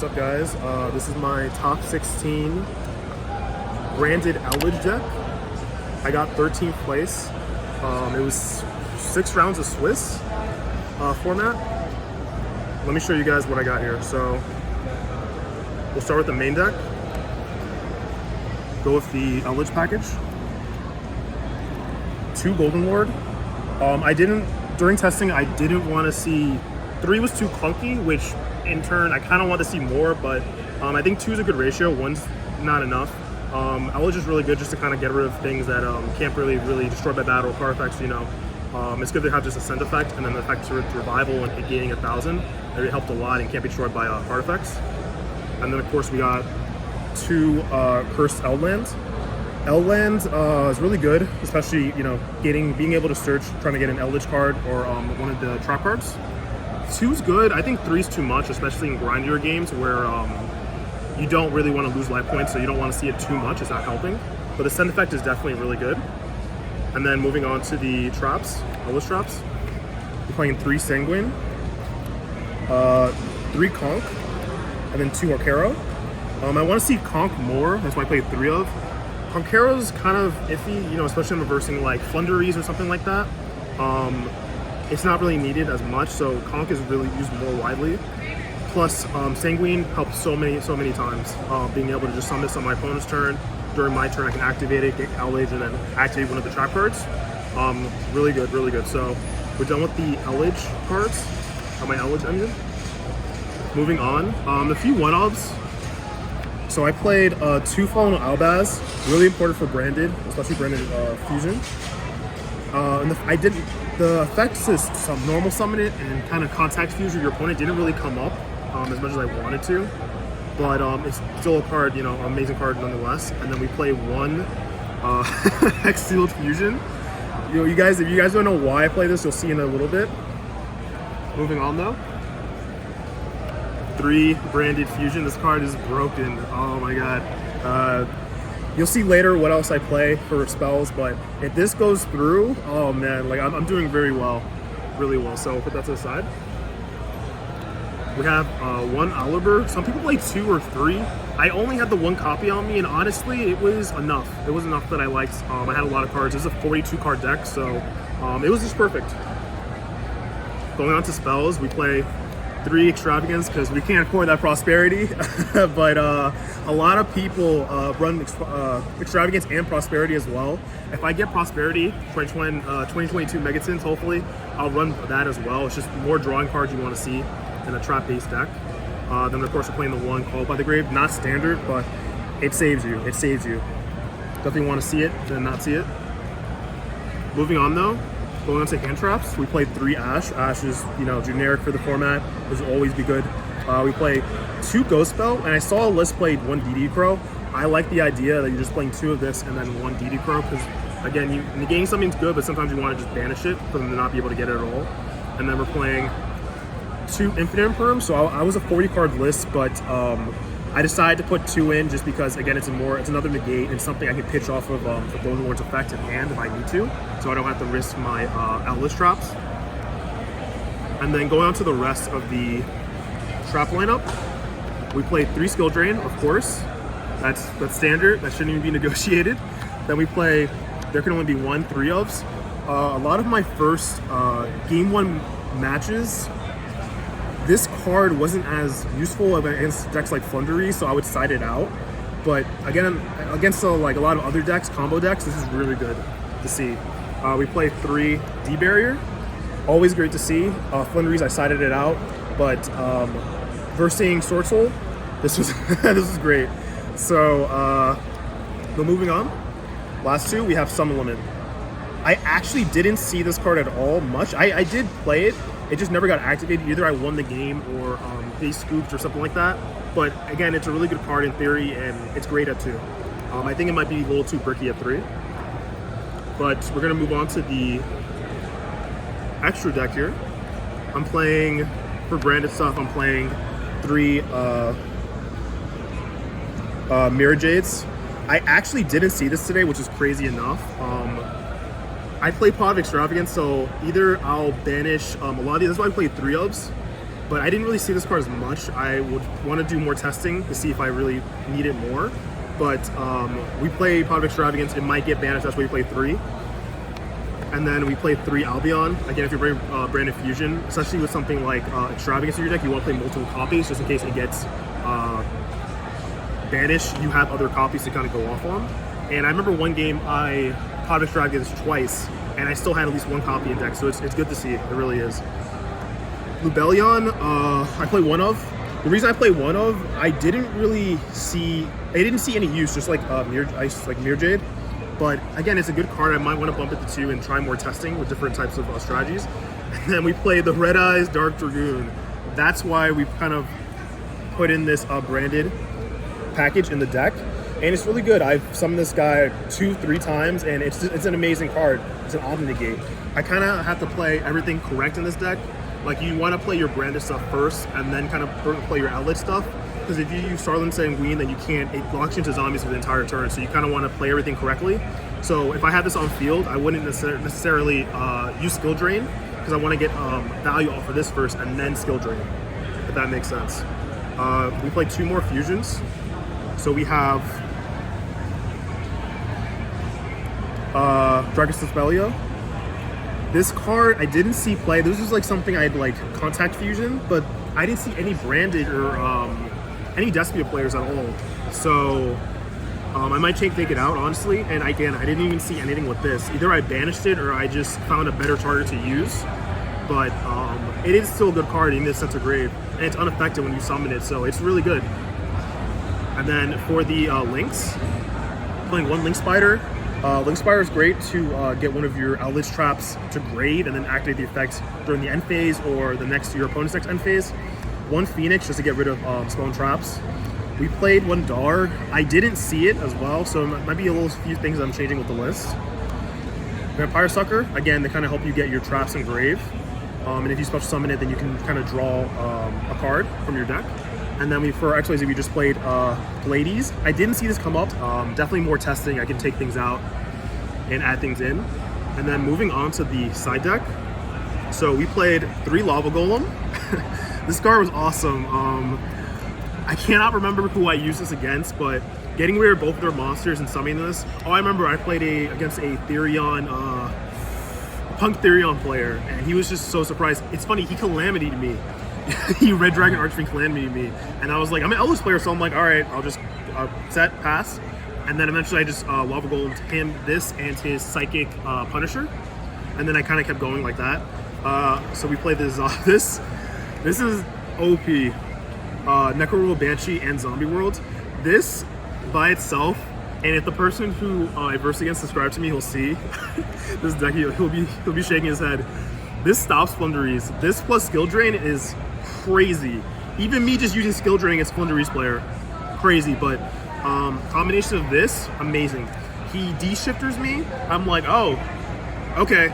up, guys? This is my top 16 branded Eldlich deck. I got 13th place. It was 6 rounds of Swiss format. Let me show you guys what I got here. So we'll start with the main deck. Go with the Eldlich package. 2 Golden Lord. During testing, I didn't want to see 3 was too clunky, which in turn I kind of want to see more, but I think 2 is a good ratio. 1's not enough. Eldlich is really good just to kind of get rid of things that can't really destroy by battle. Card effects, you know. It's good to have just a send effect, and then the effect to revival and gaining 1,000. It helped a lot and can't be destroyed by card effects. And then of course we got 2 cursed Eldlands. Eldland is really good, especially, you know, being able to search, trying to get an Eldlich card or one of the trap cards. 2's good. I think 3's too much, especially in grindier games where you don't really want to lose life points, so you don't want to see it too much. It's not helping. But the send effect is definitely really good. And then moving on to the traps, Eldlich traps. We're playing 3 Sanguine, 3 Conch, and then 2 Arcaro. I want to see Conch more. That's why I played 3 of. Conquero's kind of iffy, you know, especially in reversing like Flunderies or something like that. It's not really needed as much, so Conch is really used more widely. Plus, Sanguine helps so many times. Being able to just summon this on my opponent's turn. During my turn, I can activate it, get Eldlich, and then activate one of the trap cards. Really good, really good. So we're done with the Eldlich cards on my Eldlich engine. Moving on, a few one-offs. So I played 2 Fallen Albaz, really important for branded, especially branded fusion. And the effect is some normal summon it and kind of contact fuse with your opponent didn't really come up as much as I wanted to, but it's still a card, you know, amazing card nonetheless. And then we play 1 Hex Sealed Fusion. You know, if you guys don't know why I play this, you'll see in a little bit. Moving on though. 3 branded fusion. This card is broken. Oh my god. You'll see later what else I play for spells, but if this goes through, oh man, like I'm doing very well, really well. So put that to the side. We have 1 Oliver. Some people play 2 or 3. I only had the 1 copy on me, and honestly, it was enough. It was enough that I liked. I had a lot of cards. This is a 42 card deck, so it was just perfect. Going on to spells, we play 3 Extravagance because we can't afford that Prosperity, but a lot of people run Extravagance and Prosperity as well. If I get Prosperity 2022 Megatons, hopefully I'll run that as well. It's just more drawing cards you want to see in a trap-based deck. Then of course we're playing the 1 Called by the Grave, not standard, but it saves you. It saves you. Definitely want to see it, then not see it. Moving on though. Going on to hand traps, we played 3 Ash. Ash is, you know, generic for the format. This will always be good. We play 2 Ghost Spell, and I saw a list played 1 DD Crow. I like the idea that you're just playing 2 of this and then 1 DD Crow, because again, negating something's good, but sometimes you want to just banish it for them to not be able to get it at all. And then we're playing 2 Infinite Imperm. So I was a 40 card list, but I decided to put 2 in just because, again, it's another negate and something I can pitch off of the Golden Lord's effect in hand if I need to, so I don't have to risk my Eldlich traps. And then going on to the rest of the trap lineup, we played 3 Skill Drain, of course. That's standard. That shouldn't even be negotiated. Then we play, there can only be 1 3-ofs. A lot of my first game 1 matches, this card wasn't as useful against decks like Flundery, so I would side it out. But again, against like a lot of other decks, combo decks, this is really good to see. We play 3 D-Barrier. Always great to see. Flunderies, I sided it out. But versing Sword Soul, this was this was great. So moving on. Last 2, we have Summon Limit. I actually didn't see this card at all much. I did play it. It just never got activated. Either I won the game or they scooped or something like that. But again, it's a really good card in theory, and it's great at 2. I think it might be a little too bricky at 3. But we're gonna move on to the extra deck here. I'm playing, for branded stuff, I'm playing 3 Mirror Jades. I actually didn't see this today, which is crazy enough. I play Pot of Extravagance, so either I'll banish a lot of these. That's why I play 3 ofs. but I didn't really see this card as much. I would want to do more testing to see if I really need it more. But we play Pot of Extravagance. It might get banished. That's why we play 3. And then we play 3 Albion. Again, if you're bringing Branded Fusion, especially with something like Extravagance in your deck, you want to play multiple copies just in case it gets banished. You have other copies to kind of go off on. And I remember one game I Pot of Extravagance twice, and I still had at least 1 copy in deck, so it's good to see. It really is. Lubellion, I play 1 of. The reason I play 1 of, I didn't see any use, just like Mirror Jade. But again, it's a good card. I might want to bump it to 2 and try more testing with different types of strategies. And then we play the Red Eyes Dark Dragoon. That's why we've kind of put in this branded package in the deck. And it's really good. I've summoned this guy 2-3 times, and it's an amazing card. It's an Omnigate. I kind of have to play everything correct in this deck. Like, you want to play your branded stuff first, and then kind of play your Eldlich stuff. Because if you use Starland Sanguine, then you can't, it locks you into zombies for the entire turn, so you kind of want to play everything correctly. So if I had this on field, I wouldn't necessarily use Skill Drain, because I want to get value off of this first, and then Skill Drain, if that makes sense. We play 2 more fusions. So we have Dragon's Dispelio. This card I didn't see play. This was like something I'd like Contact Fusion, but I didn't see any branded or any Despia players at all. So I might take it out, honestly. And again, I didn't even see anything with this. Either I banished it or I just found a better target to use. But it is still a good card in this Center Grave, and it's unaffected when you summon it, so it's really good. And then for the Lynx, playing 1 Lynx Spider. Lynx Spider is great to get one of your Eldlich traps to grave and then activate the effect during the end phase or your opponent's next end phase. 1 Phoenix just to get rid of spawn traps. We played 1 Dar. I didn't see it as well, so it might be a few things I'm changing with the list. Vampire Sucker, again, they kind of help you get your traps in grave. And if you special summon it, then you can kind of draw a card from your deck. And then for XYZ, we just played Blades. I didn't see this come up. Definitely more testing. I can take things out and add things in. And then moving on to the side deck. So we played 3 Lava Golem. This card was awesome. I cannot remember who I used this against, but getting rid of both of their monsters and summoning this. Oh, I remember I played against a Therion, Punk Therion player, and he was just so surprised. It's funny, he Calamity'd me. He Red Dragon Archfiend Calamity'd me, and I was like, I'm an Eldlich player, so I'm like, all right, I'll just set, pass. And then eventually I just Lava Golem him this and his Psychic Punisher, and then I kind of kept going like that. So we played this. This is OP. Necro Banshee and Zombie World. This by itself, and if the person who I versed against subscribed to me, he'll see this deck. He'll be shaking his head. This stops Flunderies. This plus Skill Drain is crazy. Even me just using Skill Drain against Flunderies player, crazy. But combination of this, amazing. He de-shifters me. I'm like, oh, okay.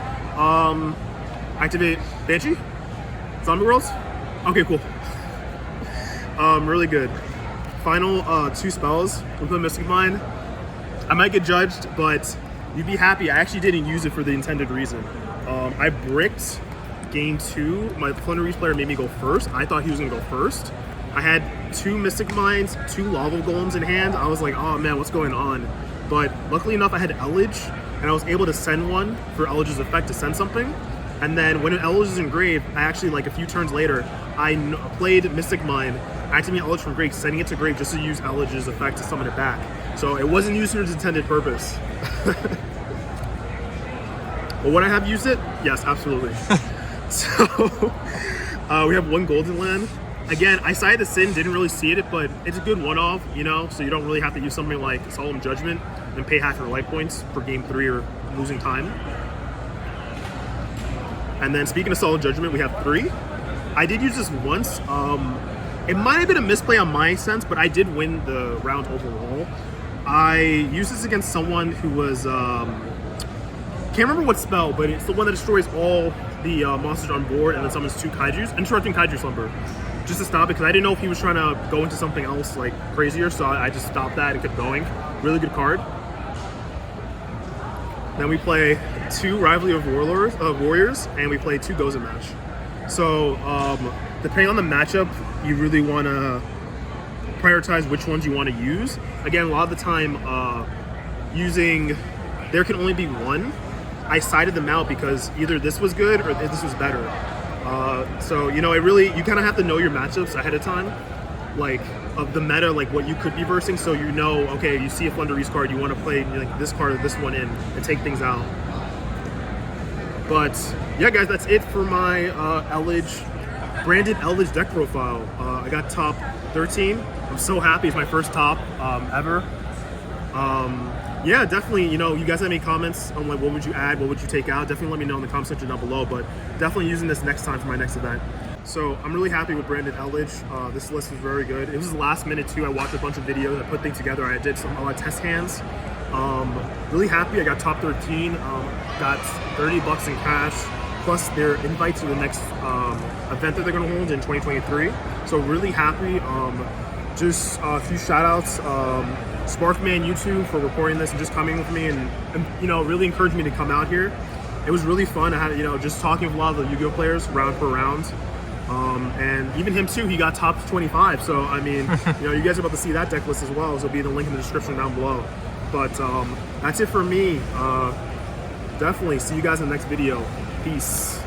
Activate Banshee, Zombie Worlds. Okay, cool. Really good. Final 2 spells. We play Mystic Mind. I might get judged, but you'd be happy. I actually didn't use it for the intended reason. I bricked game 2. My Flunderies player made me go first. I thought he was gonna go first. I had 2 Mystic Minds, 2 Lava Golems in hand. I was like, oh man, what's going on? But luckily enough, I had Eldlich, and I was able to send one for Eldlich's effect to send something. And then when an Eldlich is in grave, I actually, like a few turns later, I played Mystic Mind, activating Eldlich from grave, sending it to grave just to use Eldlich's effect to summon it back. So it wasn't used for its intended purpose. But would I have used it? Yes, absolutely. So we have 1 Golden Land. Again, I sided the Sin, didn't really see it, but it's a good one-off, you know, so you don't really have to use something like Solemn Judgment and pay half your life points for game 3 or losing time. And then speaking of Solemn Judgment, we have 3. I did use this once. It might have been a misplay on my sense, but I did win the round overall. I used this against someone who was, can't remember what spell, but it's the one that destroys all the monsters on board and then summons 2 Kaijus, interrupting Kaiju Slumber, just to stop it, because I didn't know if he was trying to go into something else like crazier, so I just stopped that and kept going. Really good card. Then we play 2 Rivalry of Warriors, and we play 2 Gozen Match. So depending on the matchup, you really want to prioritize which ones you want to use. Again, a lot of the time, there can only be one. I sided them out because either this was good or this was better. So, you know, you kind of have to know your matchups ahead of time, like of the meta, like what you could be versing, so you know, okay, you see a Flundereeze card, you want to play like this card or this one in and take things out. But yeah, guys, that's it for my branded Eldlich deck profile. I got top 13. I'm so happy. It's my first top ever. Yeah, definitely, you know, you guys have any comments on like what would you add, what would you take out? Definitely let me know in the comment section down below, but definitely using this next time for my next event. So I'm really happy with branded Eldlich. This list was very good. It was the last minute too. I watched a bunch of videos, I put things together, I did a lot of test hands. Really happy. I got top 13, got $30 in cash, plus their invite to the next event that they're gonna hold in 2023. So really happy. Just a few shout outs. Sparkman YouTube for reporting this and just coming with me and you know, really encouraged me to come out here. It was really fun. I had, you know, just talking with a lot of the Yu-Gi-Oh players round per round. And even him too, he got top 25. So I mean, you know, you guys are about to see that deck list as well. So it'll be the link in the description down below. But that's it for me. Definitely see you guys in the next video. Peace.